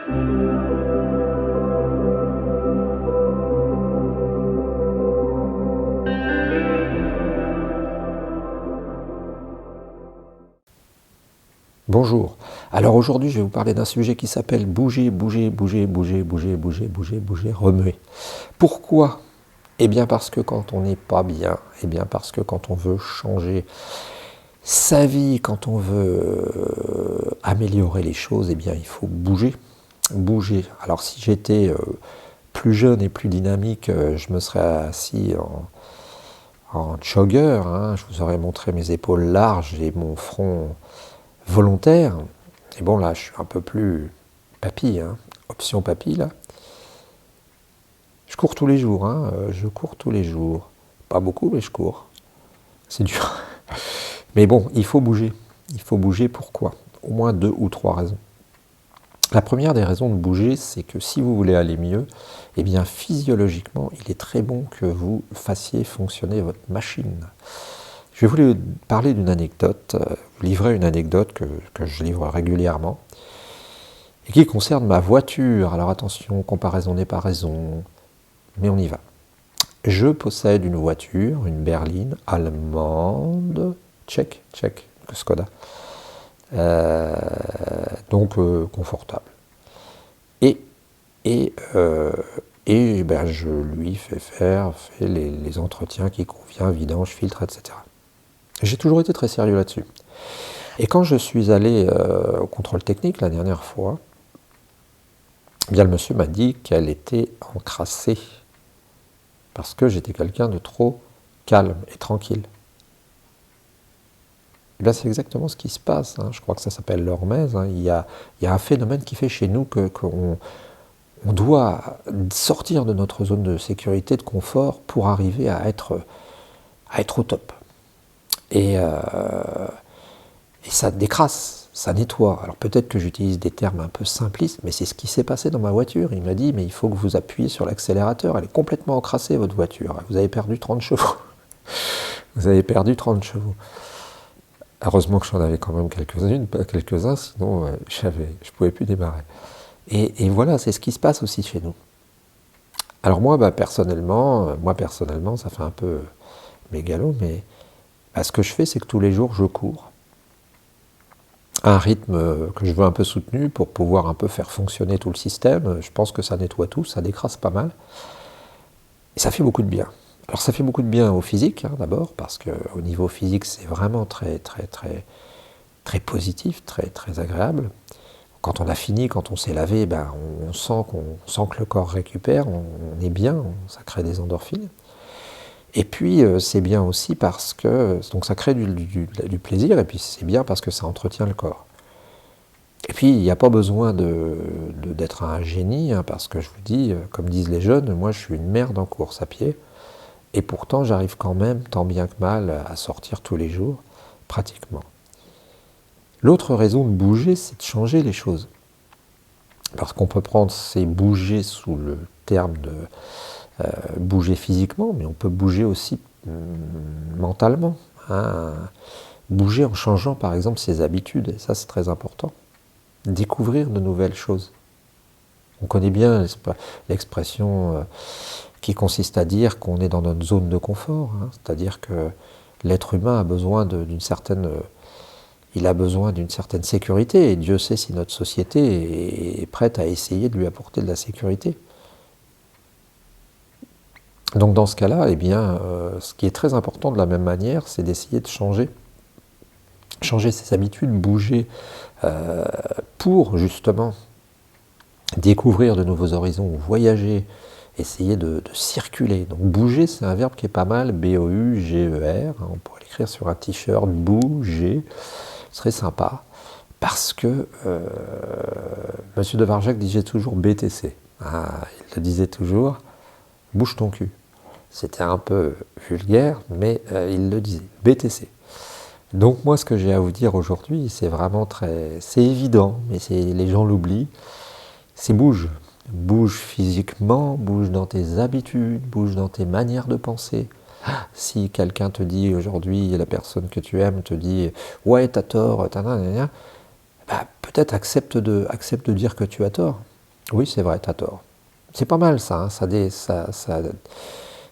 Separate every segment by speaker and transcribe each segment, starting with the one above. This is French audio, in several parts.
Speaker 1: Bonjour. Alors aujourd'hui, je vais vous parler d'un sujet qui s'appelle bouger, bouger, bouger, bouger, bouger, bouger, bouger, bouger, remuer. Pourquoi? Eh bien parce que quand on n'est pas bien, eh bien parce que quand on veut changer sa vie, quand on veut améliorer les choses, eh bien il faut bouger. Bouger. Alors si j'étais plus jeune et plus dynamique, je me serais assis en jogger, hein, je vous aurais montré mes épaules larges et mon front volontaire. Et bon, là, je suis un peu plus papy, hein, option papy, là. Je cours tous les jours, hein, je cours tous les jours. Pas beaucoup, mais je cours. C'est dur. Mais bon, il faut bouger. Il faut bouger, pourquoi? Au moins 2 ou 3 raisons. La première des raisons de bouger, c'est que si vous voulez aller mieux, eh bien, physiologiquement, il est très bon que vous fassiez fonctionner votre machine. Je vais vous parler d'une anecdote, vous livrer une anecdote que je livre régulièrement, et qui concerne ma voiture. Alors attention, comparaison n'est pas raison, mais on y va. Je possède une voiture, une berline allemande, tchèque, Skoda, donc confortable. Et ben, je lui fais les entretiens qui conviennent, vidange, filtre, etc. J'ai toujours été très sérieux là-dessus. Et quand je suis allé au contrôle technique la dernière fois, eh bien le monsieur m'a dit qu'elle était encrassée parce que j'étais quelqu'un de trop calme et tranquille. Et bien c'est exactement ce qui se passe, hein. Je crois que ça s'appelle l'hormèse, hein. Il y a un phénomène qui fait chez nous qu'on doit sortir de notre zone de sécurité, de confort, pour arriver à être au top. Et ça décrasse, ça nettoie. Alors peut-être que j'utilise des termes un peu simplistes, mais c'est ce qui s'est passé dans ma voiture. Il m'a dit, mais il faut que vous appuyez sur l'accélérateur, elle est complètement encrassée votre voiture, vous avez perdu 30 chevaux. Vous avez perdu 30 chevaux. Heureusement que j'en avais quand même quelques-uns, sinon je ne pouvais plus démarrer. Et voilà, c'est ce qui se passe aussi chez nous. Alors moi, personnellement, ça fait un peu mégalo, mais ce que je fais, c'est que tous les jours, je cours. À un rythme que je veux un peu soutenu pour pouvoir un peu faire fonctionner tout le système. Je pense que ça nettoie tout, ça décrasse pas mal. Et ça fait beaucoup de bien. Alors ça fait beaucoup de bien au physique, hein, d'abord, parce qu'au niveau physique, c'est vraiment très positif, très agréable. Quand on a fini, quand on s'est lavé, on sent que le corps récupère, on est bien, ça crée des endorphines. Et puis c'est bien aussi parce que donc ça crée du plaisir, et puis c'est bien parce que ça entretient le corps. Et puis il n'y a pas besoin d'être un génie, hein, parce que je vous dis, comme disent les jeunes, moi je suis une merde en course à pied, et pourtant j'arrive quand même, tant bien que mal, à sortir tous les jours, pratiquement. L'autre raison de bouger, c'est de changer les choses. Parce qu'on peut prendre ces bouger sous le terme de bouger physiquement, mais on peut bouger aussi mentalement, hein. Bouger en changeant par exemple ses habitudes, et ça c'est très important. Découvrir de nouvelles choses. On connaît bien l'expression qui consiste à dire qu'on est dans notre zone de confort, hein. C'est-à-dire que l'être humain a besoin d'une certaine sécurité, et Dieu sait si notre société est prête à essayer de lui apporter de la sécurité. Donc dans ce cas-là, eh bien, ce qui est très important de la même manière, c'est d'essayer de changer ses habitudes, bouger pour justement découvrir de nouveaux horizons, voyager, essayer de circuler. Donc bouger, c'est un verbe qui est pas mal, B-O-U-G-E-R, on pourrait l'écrire sur un t-shirt, bouger, ce serait sympa, parce que M. de Varjac disait toujours BTC, il le disait toujours, bouge ton cul. C'était un peu vulgaire, mais il le disait, BTC. Donc moi, ce que j'ai à vous dire aujourd'hui, c'est vraiment c'est évident, mais les gens l'oublient, c'est bouge. Bouge physiquement, bouge dans tes habitudes, bouge dans tes manières de penser. Si quelqu'un te dit aujourd'hui, la personne que tu aimes te dit « Ouais, t'as tort, peut-être accepte de dire que tu as tort. Oui, c'est vrai, t'as tort. C'est pas mal ça, hein,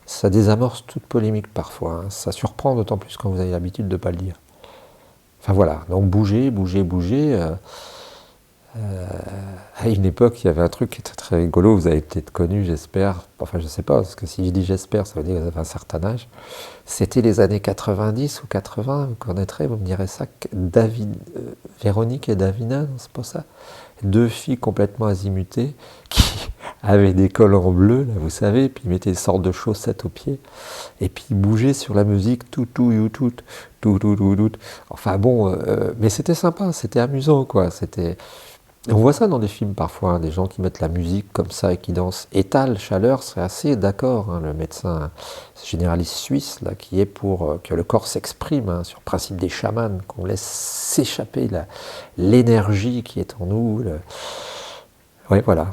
Speaker 1: ça désamorce toute polémique parfois, hein. Ça surprend d'autant plus quand vous avez l'habitude de ne pas le dire. Enfin voilà, donc bouger, bouger, bouger. À une époque, il y avait un truc qui était très rigolo, vous avez peut-être connu, j'espère, enfin je sais pas, parce que si je dis j'espère, ça veut dire que vous avez un certain âge. C'était les années 90 ou 80, vous connaîtrez, vous me direz ça, Véronique et Davina, non, c'est pas ça? Deux filles complètement azimutées qui avaient des cols en bleu, là, vous savez, puis ils mettaient des sortes de chaussettes aux pieds, et puis ils bougeaient sur la musique, tout, you, tout, tout, tout, tout, tout. Enfin bon, mais c'était sympa, c'était amusant, quoi, c'était... On voit ça dans des films parfois, hein, des gens qui mettent la musique comme ça et qui dansent. Étal, Chaleur serait assez d'accord, hein, le médecin généraliste suisse, là, qui est pour que le corps s'exprime, hein, sur le principe des chamans, qu'on laisse s'échapper l'énergie qui est en nous. Oui, voilà.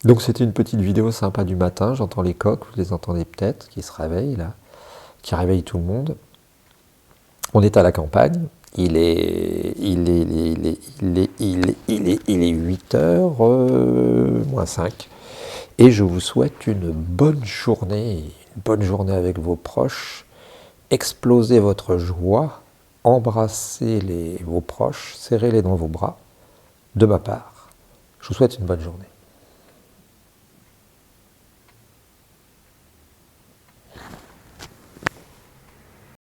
Speaker 1: Donc c'était une petite vidéo sympa du matin, j'entends les coqs, vous les entendez peut-être, qui se réveillent là, qui réveillent tout le monde. On est à la campagne, il est 8h moins 5. Et je vous souhaite une bonne journée avec vos proches. Explosez votre joie, embrassez vos proches, serrez-les dans vos bras. De ma part, je vous souhaite une bonne journée.